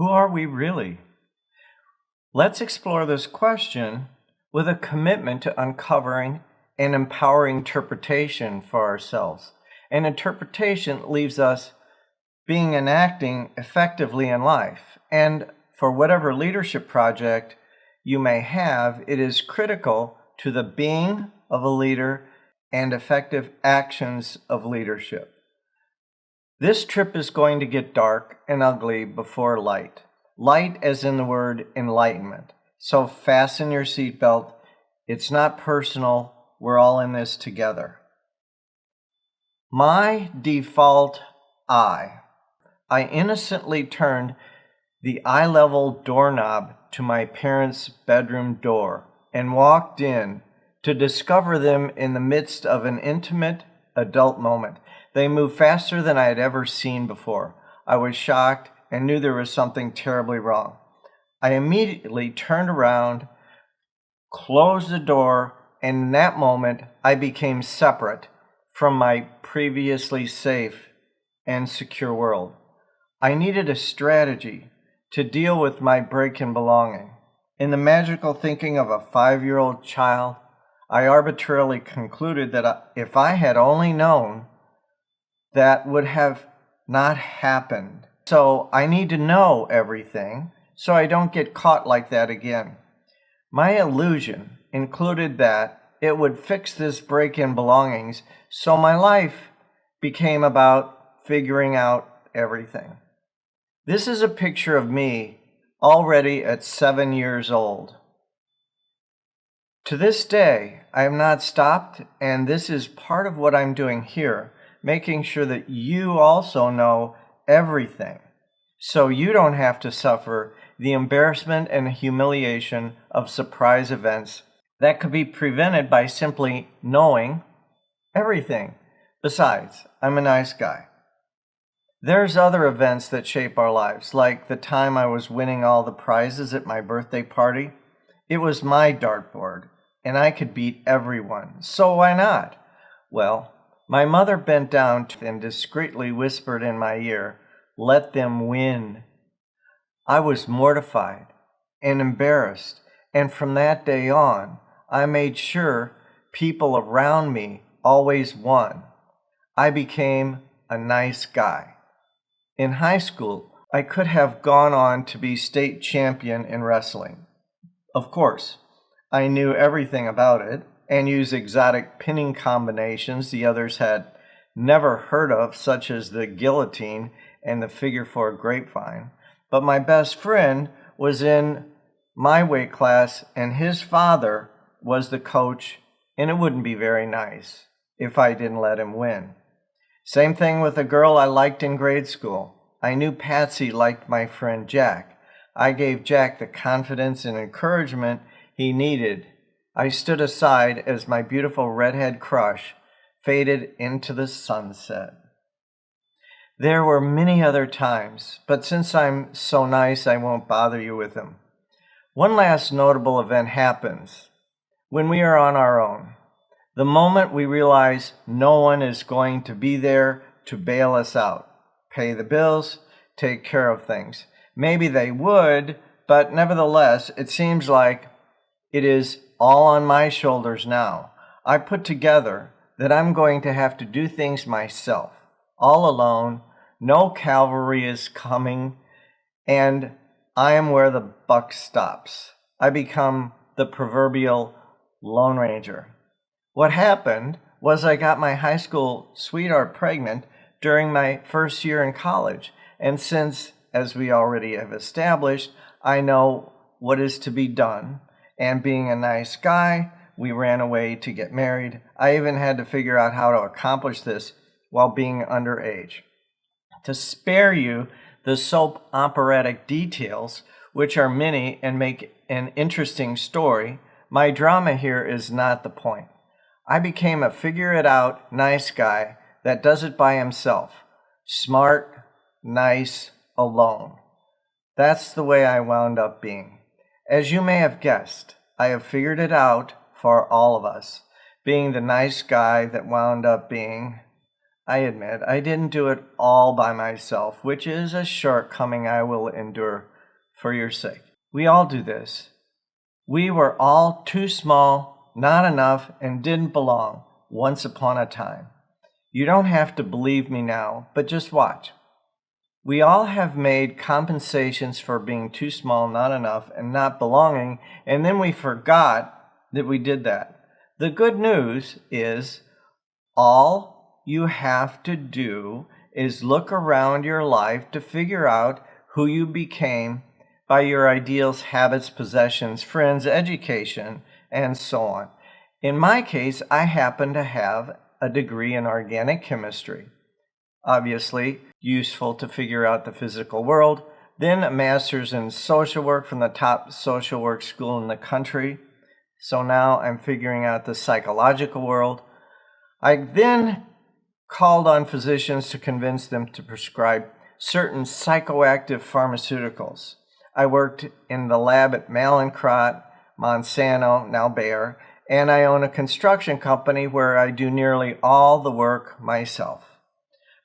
Who are we really? Let's explore this question with a commitment to uncovering an empowering interpretation for ourselves. An interpretation leaves us being and acting effectively in life. And for whatever leadership project you may have, it is critical to the being of a leader and effective actions of leadership. This trip is going to get dark and ugly before light. Light as in the word enlightenment. So fasten your seatbelt. It's not personal. We're all in this together. My default I innocently turned the eye-level doorknob to my parents' bedroom door and walked in to discover them in the midst of an intimate adult moment. They moved faster than I had ever seen before. I was shocked and knew there was something terribly wrong. I immediately turned around, closed the door, and in that moment I became separate from my previously safe and secure world. I needed a strategy to deal with my break in belonging. In the magical thinking of a 5-year-old child, I arbitrarily concluded that if I had only known, that would have not happened. So I need to know everything so I don't get caught like that again. My illusion included that it would fix this break in belongings, so my life became about figuring out everything. This is a picture of me already at 7 years old. To this day, I have not stopped, and this is part of what I'm doing here, making sure that you also know everything, so you don't have to suffer the embarrassment and humiliation of surprise events that could be prevented by simply knowing everything. Besides, I'm a nice guy. There's other events that shape our lives, like the time I was winning all the prizes at my birthday party. It was my dartboard, and I could beat everyone, so why not? Well, my mother bent down and discreetly whispered in my ear, "Let them win." I was mortified and embarrassed, and from that day on, I made sure people around me always won. I became a nice guy. In high school, I could have gone on to be state champion in wrestling. Of course, I knew everything about it and used exotic pinning combinations the others had never heard of, such as the guillotine and the figure four grapevine. But my best friend was in my weight class, and his father was the coach, and it wouldn't be very nice if I didn't let him win. Same thing with a girl I liked in grade school. I knew Patsy liked my friend Jack. I gave Jack the confidence and encouragement he needed. I stood aside as my beautiful redhead crush faded into the sunset. There were many other times, but since I'm so nice, I won't bother you with them. One last notable event happens when we are on our own. The moment we realize no one is going to be there to bail us out, pay the bills, take care of things. Maybe they would, but nevertheless, it seems like it is all on my shoulders now. I put together that I'm going to have to do things myself, all alone. No cavalry is coming, and I am where the buck stops. I become the proverbial Lone Ranger. What happened was I got my high school sweetheart pregnant during my first year in college. And since, as we already have established, I know what is to be done, and being a nice guy, we ran away to get married. I even had to figure out how to accomplish this while being underage. To spare you the soap operatic details, which are many and make an interesting story, my drama here is not the point. I became a figure-it-out nice guy that does it by himself. Smart, nice, alone. That's the way I wound up being. As you may have guessed, I have figured it out for all of us, being the nice guy that wound up being I admit I didn't do it all by myself, which is a shortcoming I will endure for your sake. We all do this. We were all too small, not enough, and didn't belong once upon a time. You don't have to believe me now, but just watch. We all have made compensations for being too small, not enough, and not belonging, and then we forgot that we did that. The good news is all you have to do is look around your life to figure out who you became by your ideals, habits, possessions, friends, education, and so on. In my case, I happen to have a degree in organic chemistry, obviously useful to figure out the physical world, then a master's in social work from the top social work school in the country. So now I'm figuring out the psychological world. I then called on physicians to convince them to prescribe certain psychoactive pharmaceuticals. I worked in the lab at Mallinckrodt, Monsanto, now Bayer, and I own a construction company where I do nearly all the work myself.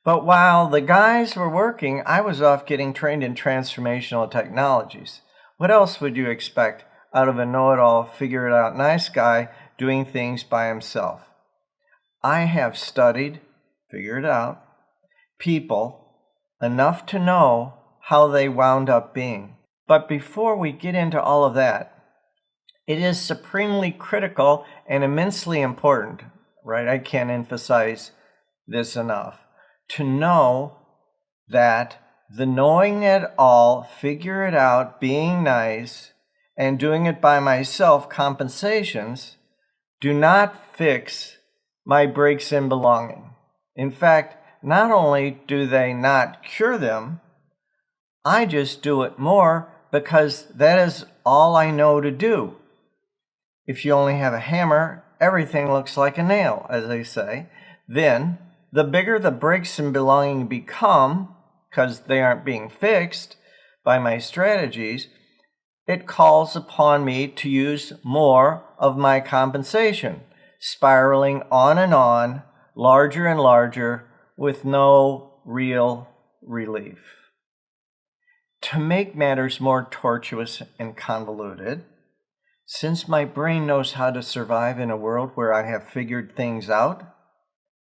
But while the guys were working, I was off getting trained in transformational technologies. What else would you expect out of a know-it-all, figure-it-out nice guy doing things by himself? I have studied, figured out, people enough to know how they wound up being. But before we get into all of that, it is supremely critical and immensely important, right? I can't emphasize this enough, to know that the knowing it all, figure it out, being nice, and doing it by myself compensations do not fix my breaks in belonging. In fact, not only do they not cure them, I just do it more because that is all I know to do. If you only have a hammer, everything looks like a nail, as they say. Then, the bigger the breaks in belonging become, because they aren't being fixed by my strategies, it calls upon me to use more of my compensation, spiraling on, larger and larger, with no real relief. To make matters more tortuous and convoluted, since my brain knows how to survive in a world where I have figured things out,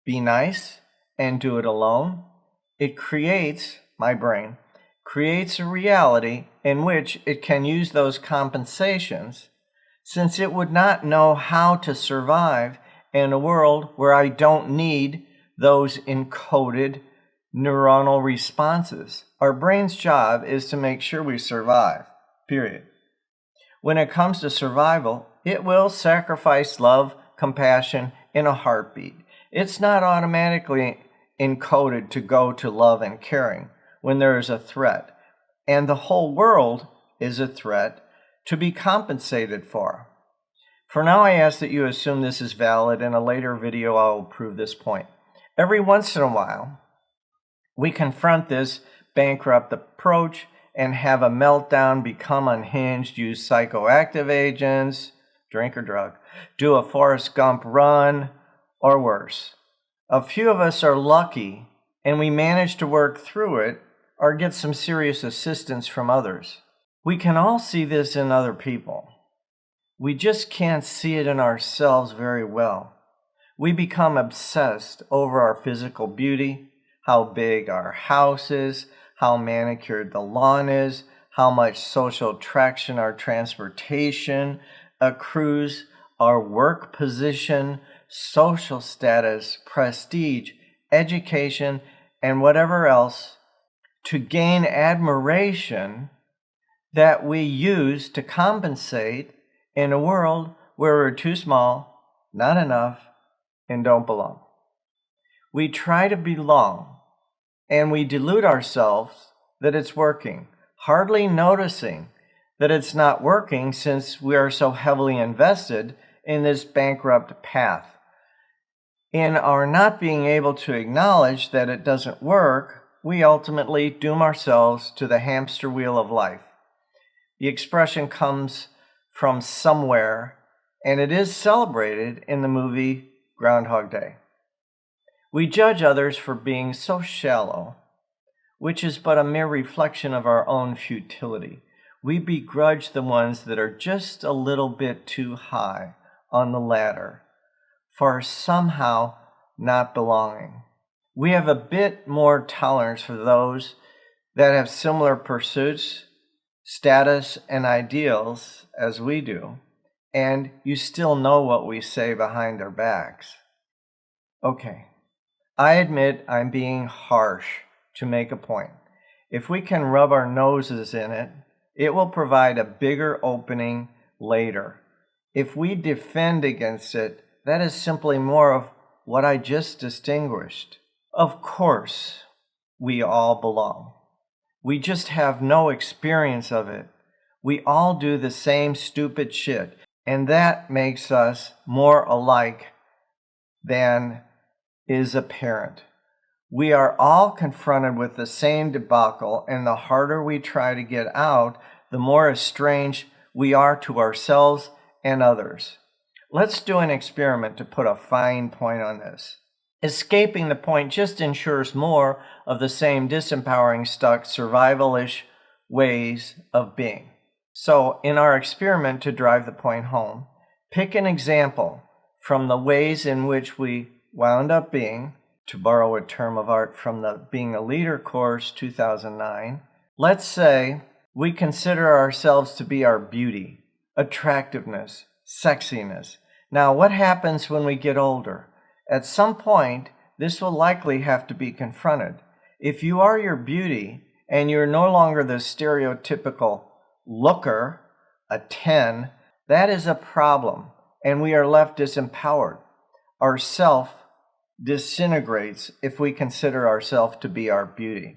be nice, and do it alone, my brain creates a reality in which it can use those compensations, since it would not know how to survive in a world where I don't need those encoded neuronal responses. Our brain's job is to make sure we survive, period. When it comes to survival, it will sacrifice love, compassion in a heartbeat. It's not automatically encoded to go to love and caring when there is a threat, and the whole world is a threat to be compensated for. For now, I ask that you assume this is valid. In a later video, I will prove this point. Every once in a while, we confront this bankrupt approach and have a meltdown, become unhinged, use psychoactive agents, drink or drug, do a Forrest Gump run, or worse. A few of us are lucky and we manage to work through it or get some serious assistance from others. We can all see this in other people. We just can't see it in ourselves very well. We become obsessed over our physical beauty, how big our house is, how manicured the lawn is, how much social traction our transportation accrues, our work position, social status, prestige, education, and whatever else to gain admiration that we use to compensate in a world where we're too small, not enough, and don't belong. We try to belong, and we delude ourselves that it's working, hardly noticing that it's not working since we are so heavily invested in this bankrupt path. In our not being able to acknowledge that it doesn't work, we ultimately doom ourselves to the hamster wheel of life. The expression comes from somewhere, and it is celebrated in the movie Groundhog Day. We judge others for being so shallow, which is but a mere reflection of our own futility. We begrudge the ones that are just a little bit too high on the ladder for somehow not belonging. We have a bit more tolerance for those that have similar pursuits, status, and ideals as we do, and you still know what we say behind their backs. Okay, I admit I'm being harsh to make a point. If we can rub our noses in it, it will provide a bigger opening later. If we defend against it, that is simply more of what I just distinguished. Of course, we all belong. We just have no experience of it. We all do the same stupid shit, and that makes us more alike than is apparent. We are all confronted with the same debacle, and the harder we try to get out, the more estranged we are to ourselves and others. Let's do an experiment to put a fine point on this. Escaping the point just ensures more of the same disempowering, stuck, survival-ish ways of being. So, in our experiment to drive the point home, pick an example from the ways in which we wound up being, to borrow a term of art from the Being a Leader course 2009. Let's say we consider ourselves to be our beauty, attractiveness, sexiness. Now, what happens when we get older? At some point, this will likely have to be confronted. If you are your beauty and you're no longer the stereotypical looker, a 10, that is a problem, and we are left disempowered. Our self disintegrates if we consider ourselves to be our beauty.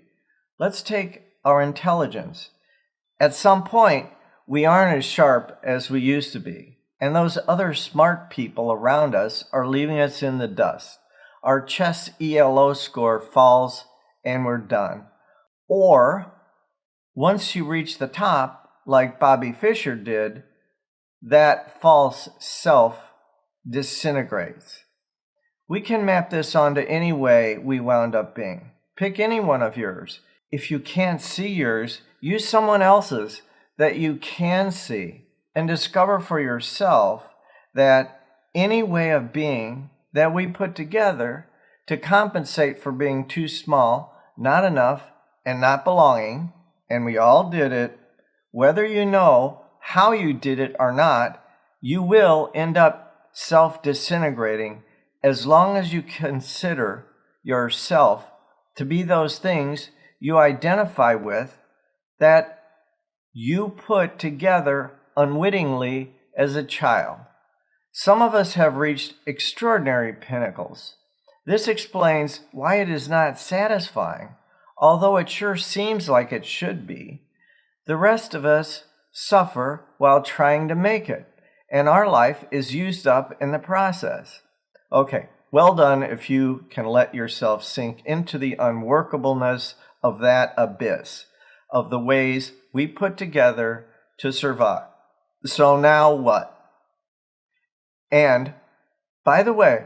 Let's take our intelligence. At some point, we aren't as sharp as we used to be, and those other smart people around us are leaving us in the dust. Our chess ELO score falls and we're done. Or, once you reach the top, like Bobby Fischer did, that false self disintegrates. We can map this onto any way we wound up being. Pick any one of yours. If you can't see yours, use someone else's that you can see, and discover for yourself that any way of being that we put together to compensate for being too small, not enough, and not belonging, and we all did it, whether you know how you did it or not, you will end up self-disintegrating as long as you consider yourself to be those things you identify with that you put together unwittingly as a child. Some of us have reached extraordinary pinnacles. This explains why it is not satisfying, although it sure seems like it should be. The rest of us suffer while trying to make it, and our life is used up in the process. Okay, well done if you can let yourself sink into the unworkableness of that abyss, of the ways we put together to survive. So now what? And, by the way,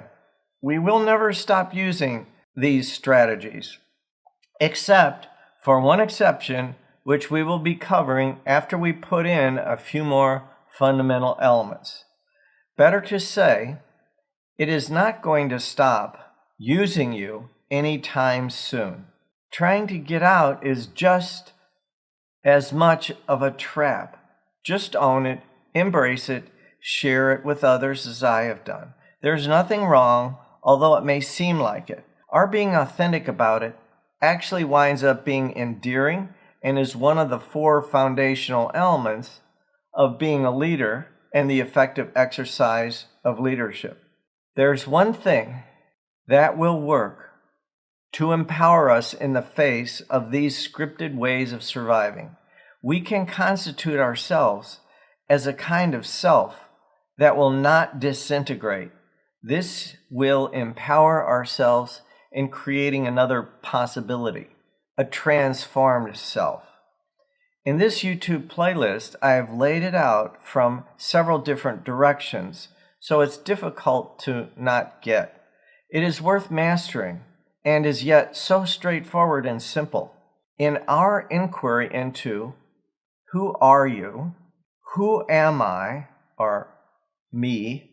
we will never stop using these strategies, except for one exception, which we will be covering after we put in a few more fundamental elements. Better to say, it is not going to stop using you anytime soon. Trying to get out is just as much of a trap. Just own it, embrace it, share it with others as I have done. There's nothing wrong, although it may seem like it. Our being authentic about it actually winds up being endearing and is one of the 4 foundational elements of being a leader and the effective exercise of leadership. There's one thing that will work to empower us in the face of these scripted ways of surviving. We can constitute ourselves as a kind of self that will not disintegrate. This will empower ourselves in creating another possibility, a transformed self. In this YouTube playlist, I have laid it out from several different directions, so it's difficult to not get. It is worth mastering and is yet so straightforward and simple. In our inquiry into who are you, who am I, or me,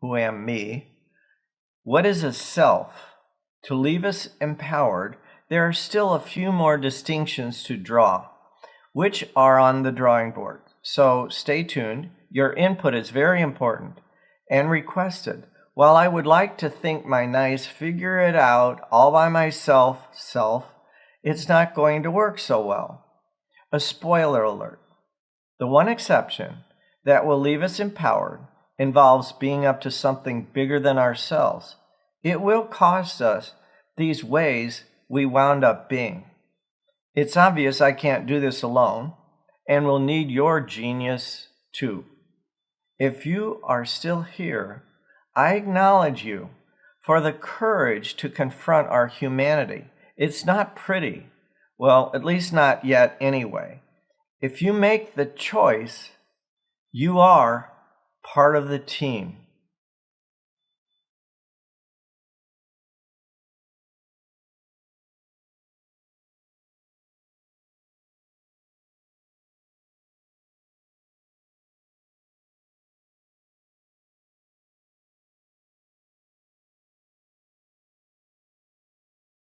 who am me, what is a self, to leave us empowered, there are still a few more distinctions to draw, which are on the drawing board. So stay tuned. Your input is very important and requested. While I would like to think my nice figure it out all by myself self, it's not going to work so well. A spoiler alert. The one exception that will leave us empowered involves being up to something bigger than ourselves. It will cost us these ways we wound up being. It's obvious I can't do this alone and will need your genius too. If you are still here, I acknowledge you for the courage to confront our humanity. It's not pretty. Well, at least not yet anyway. If you make the choice, you are part of the team.